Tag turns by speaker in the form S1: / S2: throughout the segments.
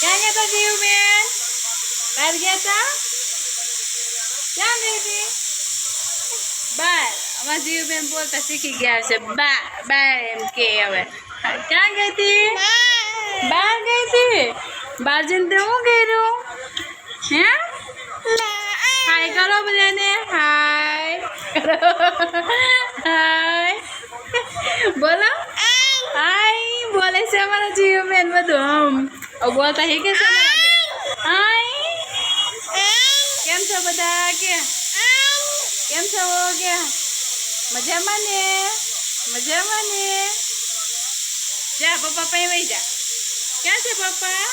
S1: ક્યાં ગયા તા જીવબેન? બહાર ગયા તા? ક્યાં ગઈ હતી? બહાર. અમારા જીવબેન બોલતા શીખી ગયા છે. બહાર એમ કે હવે. ક્યાં ગઈ હતી? બહાર ગઈ હતી. બહાર જઈને શું કર્યું? હે? હાય કરો બધાને. હાય હાય બોલો. હાય બોલે છે અમારા જીવબેન બધું. બોલતા શીખે છે અમારા બેન. હાય કેમ છો બધા? કે કેમ છો? કે મજામાં ને? મજામાં ને? જા પપ્પા પાસે વહી જા. ક્યાં છે પપ્પા?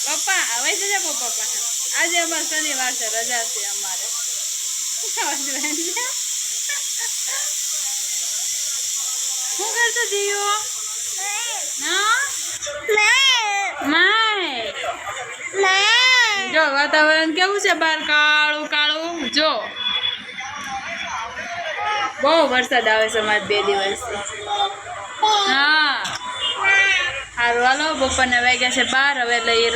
S1: પપ્પા હવે જજા પપ્પા પાસે. આજે અમારે શનિવાર છે, રજા છે અમારે. શું કરતો જીવો? જો વાતાવરણ કેવું છે બહાર? કાળું કાળું. જો બહુ વરસાદ આવે છે અમારે 2 દિવસથી. હા સારું હાલો. બપોરના વાગ્યા છે 12 હવે. એટલે એ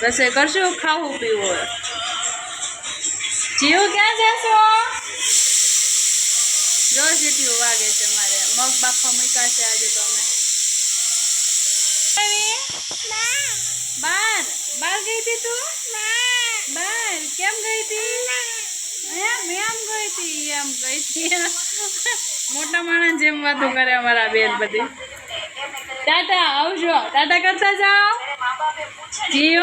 S1: રસોઈ કરશું. ખાવું પીવું હોય. જીવ ક્યાં જશો? જો સીટીઓ વાગે છે મારે. મગ બાફા મૂક્યા છે આજે તો અમે. બાર ગઈ હતી તું? બાર કેમ ગઈ હતી? એમ ગઈ હતી. મોટા માણસ જેમ વાતો કરે અમારા બેન બધી. ટાટા આવજો. ટાટા કરતા જાઓ જીવ.